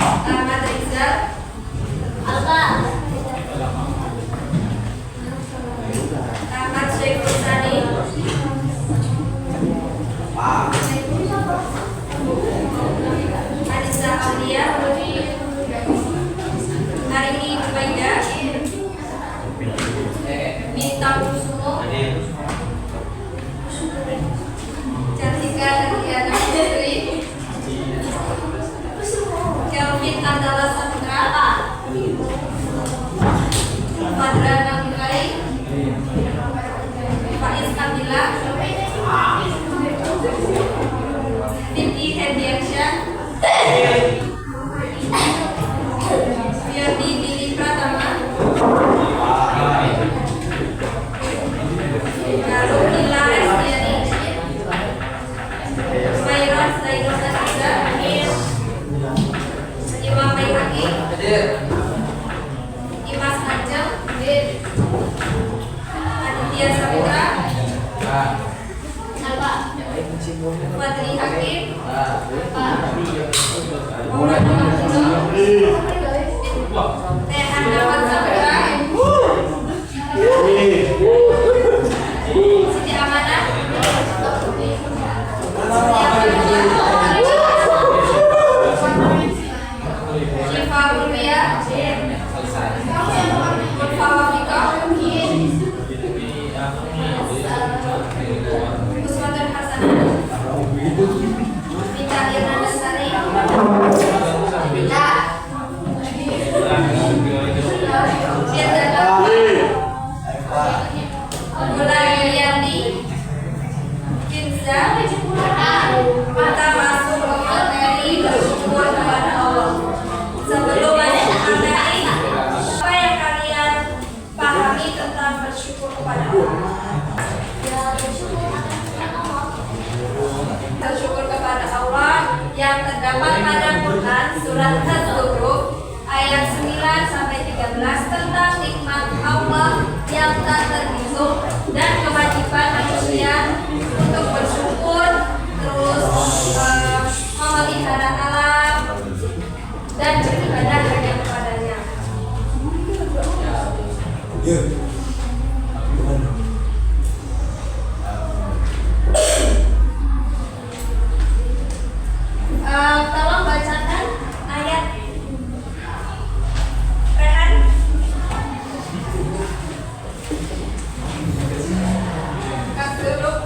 Ahmad Rizal, Alba, Ahmad Syekh Sani, Anissa Aulia, Arini Ubaida, Bintang Kusumo, Cantika Hadiana Putri, Kelvin Andala Saputra, Madrana Mulai, Faiz Kamila, Vicky Hendiansyah, Firdi Dili Pratama, Rumila Estiani, Mayron Zainul Nafisa, Imam Baihaqi, Imas Ajeng, Aditya Saputra, Fadri Hakim, Muhammad Abdullah, Tehan Ahmad Saputra, Siti Amanah, Syifa Mulia, Murfa Wafika, Uswatun Hasanah, Mita Irna Dasari, Gula Yulianti, Kinza, kita masuk ke materi bersyukur kepada Allah. Sebelum masuk ke materi, apa yang kalian pahami tentang bersyukur kepada Allah? Bersyukur kepada Allah yang terdapat pada Quran surat Az-Zukhruf ayat 9 sampai 13 tentang nikmat Allah yang tak terhitung dan kewajiban manusia untuk bersyukur, terus memelihara alam dan beribadah hanya kepadanya. Tolong bacakan ayat Rehan. Kasduruk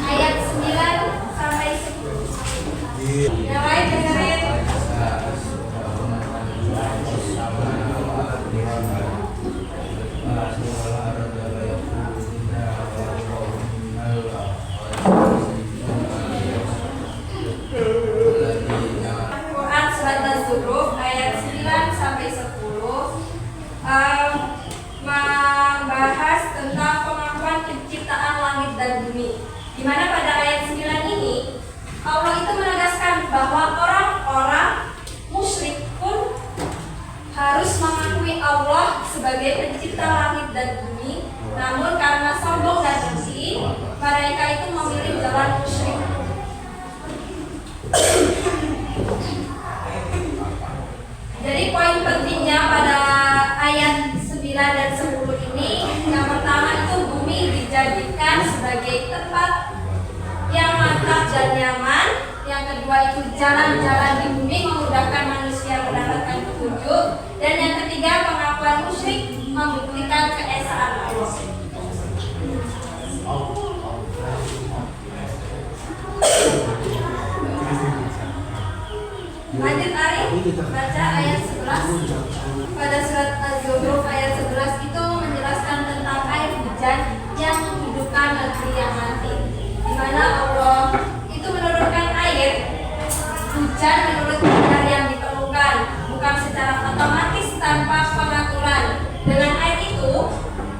ayat 9 sampai 10. Yang lain dengerin. Quran surat Az-Zukhruf ayat 9 sampai 10 membahas tentang pengakuan penciptaan langit dan bumi. Di mana pada ayat 9 ini Allah itu menegaskan bahwa orang-orang musyrik pun harus mengakui Allah sebagai pencipta langit dan bumi. Namun karena sombong dan dengki, mereka itu memilih jalan musyrik. Jadi poin pentingnya pada ayat 9 dan 10 ini, yang pertama itu bumi dijadikan sebagai tempat yang mantap dan nyaman. Yang kedua itu jalan-jalan di bumi memudahkan manusia mendapatkan petunjuk. Dan yang ketiga pengakuan musyrik membuktikan keesaan Allah. Lanjut Ari, baca ayat 11. Pada surat Az-Zukhruf ayat 11 itu menjelaskan tentang air hujan yang menghidupkan negeri yang mati. Di mana Allah itu menurunkan air hujan menurut kadar yang diperlukan, bukan secara otomatis tanpa pengaturan. Dengan air itu,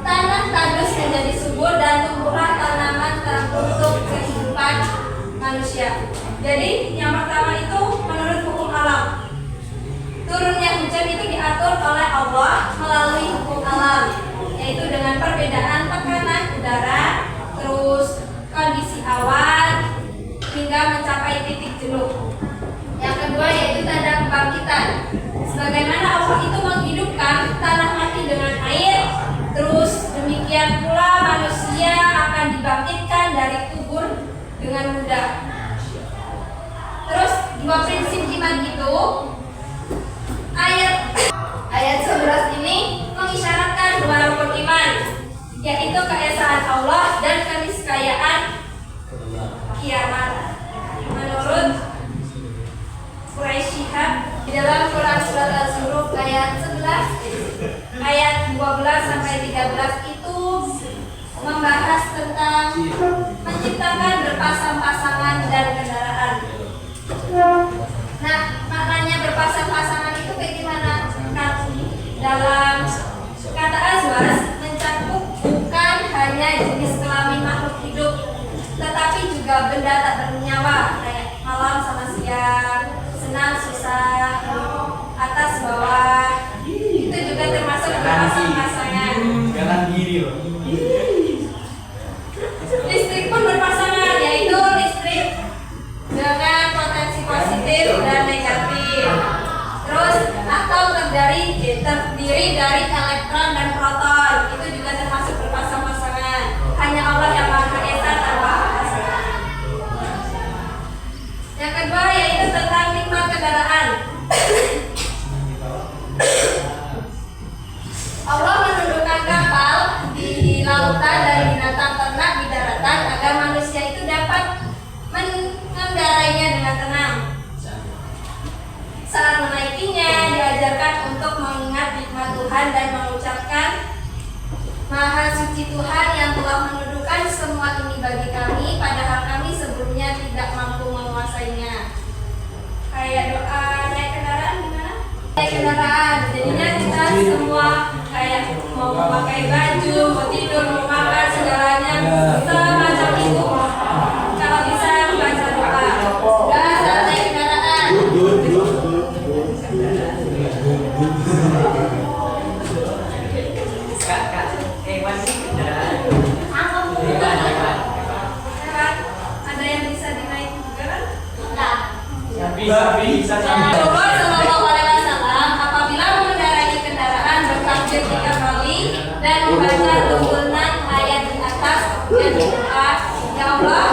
tanah tandus menjadi subur dan tumbuhlah tanaman untuk kehidupan manusia. Jadi yang pertama itu menurut hukum alam. Turunnya hujan itu diatur oleh Allah melalui hukum alam, yaitu dengan perbedaan tekanan udara, terus kondisi awan hingga mencapai titik jenuh. Yang kedua yaitu tanda kebangkitan. Sebagaimana Allah itu menghidupkan tanah mati dengan air, terus demikian pula manusia akan dibangkitkan dari kubur dengan mudah. Terus dua prinsip iman itu, ayat 11 ini mengisyaratkan dua rukun iman, yaitu keesaan Allah dan keniscayaan kiamat. Menurut Quraisy Shihab di dalam Quran surat Az-Zukhruf ayat 11 ayat 12 sampai 13 itu membahas tentang menciptakan berpasang-pasangan dan kendaraan. Nah, maknanya berpasang-pasangan itu bagaimana? Dalam kata azwaj mencakup bukan hanya jenis kelamin makhluk hidup, tetapi juga benda tak bernyawa kayak malam sama siang, senang susah, atas bawah. Itu juga termasuk berpasang-pasangan. Kanan kiri loh. Listrik pun berpasangan, yaitu listrik dengan potensi positif dan negatif. Terus atau terdiri dari elektron dan proton, itu juga termasuk berpasang-pasangan. Hanya Allah yang Maha Esa tanpa pasangan. Yang kedua yaitu tentang nikmat kendaraan. Allah menundukkan kapal di lautan dan binatang ternak di daratan agar manusia itu dapat mengendarainya dengan tenang. Saat menaikinya diajarkan untuk mengingat nikmat Tuhan dan mengucapkan Maha suci Tuhan yang telah menundukkan semua ini bagi kami, padahal kami sebelumnya tidak mampu menguasainya. Kayak doa naik kendaraan gimana? Naik kendaraan, jadinya kita semua kayak mau pakai baju, mau tidur, mau makan, segalanya semacam itu. Kalau bisa baca doa. Sudah saat naik kendaraan. Ada yang bisa dinaik juga kan? Bisa sama. Rasulullah Shallallahu Alaihi Wasallam apabila mengendarai kendaraan bertakbir 3 kali dan membaca tuntunan ayat di atas dan berdoa, ya Allah,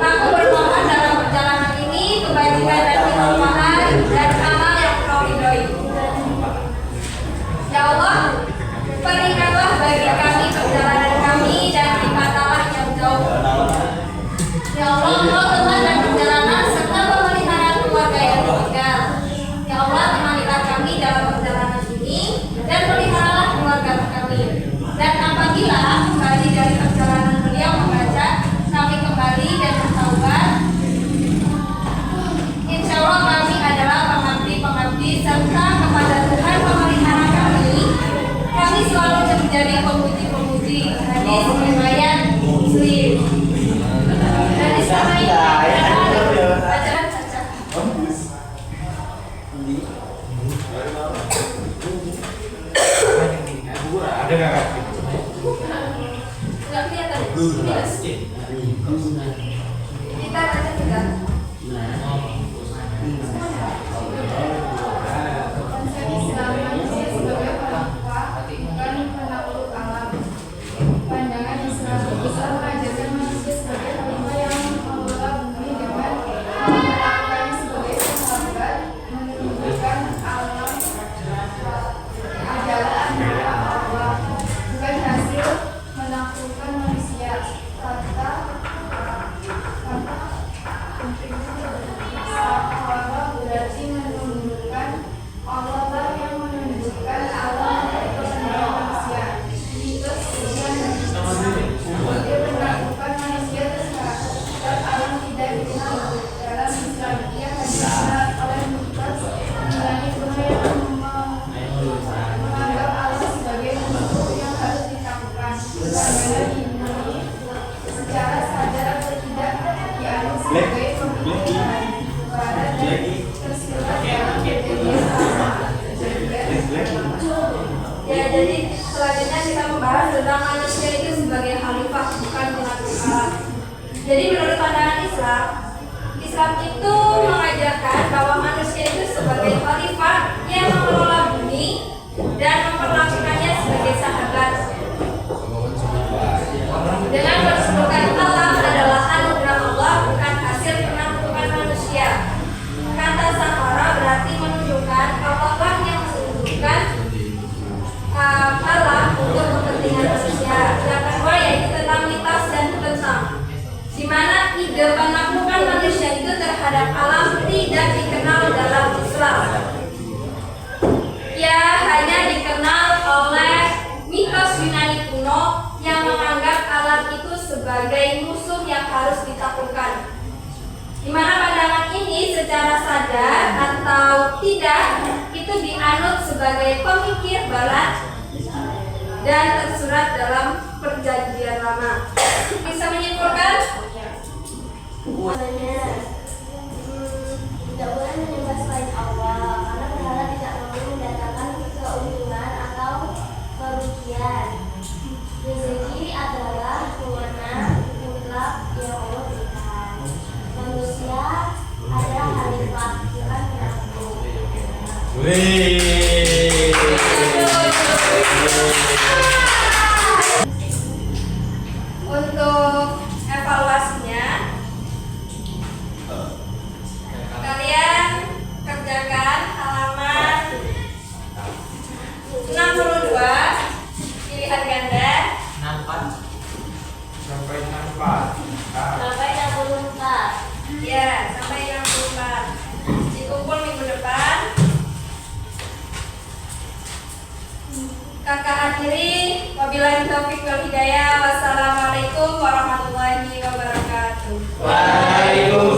aku bermohon dalam perjalanan ini kebajikan dan keberkahan dan amal yang Kau ridhoi. Ya Allah, berikanlah bagi kami perjalanan kami dan berkatalah yang jauh. Ya Allah, Engkau teman dan perjalanan serta pemeliharaan keluarga yang ditinggal. Ya Allah, temanilah kami dalam perjalanan ini dan peliharalah keluarga kami. Dan apabila kembali dari perjalanan beliau membaca, kami kembali dan bertaubat. Insya Allah kami adalah pengabdi-pengabdi serta kepada Tuhan pemelihara kami. Kami selalu menjadi pemuji-pemuji. Hadis riwayat Muslim. Hadis bacaan saja. Ada nggak? Nggak kelihatan ya? Kita baca juga. Konsep Islam manusia sebagai pelakuka, bukan penakluk alam. Pandangan Islam mengajarkan manusia sebagai khalifah yang mengelola bumi dengan memperlakukannya sebagai sahabat, menunjukkan alam adalah anugerah Allah, bukan hasil menaklukkan manusia. Kata Allah berarti menundukkan Allah lah yang menunjukkan alam kesenangan manusia. Mitos bukan dia menaklukkan manusia terhadap alam tidak dikenal. Dalam Islam ia hanya oleh mitos mengenai Tuhan yang menganggap alam sebagai makhluk yang harus ditaklukkan. Karena dimulai secara sadar atau tidak dianggap sebagai pemimpin barat dan tersirat dalam kejadian Ya, jadi selanjutnya kita membahas tentang manusia itu sebagai khalifah, bukan penakluk alam. Jadi menurut pandangan Islam Islam itu mengajarkan bahwa manusia itu sebagai khalifah yang mengelola bumi dan memperlakukannya sebagai sahabat. Dengan berserukan Allah adalah anugerah Allah, bukan hasil penaklukan manusia. Kata sahara berarti menunjukkan Allah yang menunjukkan Allah untuk kepentingan manusia. Yang kedua yaitu tentang mitos dan tentang di mana ide penaklukan manusia itu terhadap alam tidak dikenal dalam Islam. Ya hanya dikenal oleh mitos Yunani kuno yang menganggap alam itu sebagai musuh yang harus ditaklukkan. Di mana pandangan ini secara sadar atau tidak itu dianut sebagai pemikir barat dan tersurat dalam Perjanjian Lama. Bisa menyimpulkan? Tidak boleh menyembah selain Allah karena berhala tidak mampu mendatangkan keuntungan atau kerugian. Rezeki adalah wewenang mutlak yang Allah berikan. Manusia adalah khalifah, bukan penakluk. Untuk evaluasinya, kalian kerjakan halaman 62 pilihan ganda Sampai nampak. Sampai 64. ya sampai 64 dikumpul minggu depan. Kakak akhiri, wabillahi taufiq wal hidayah. Wassalamualaikum warahmatullahi wabarakatuh. Waalaikumsalam.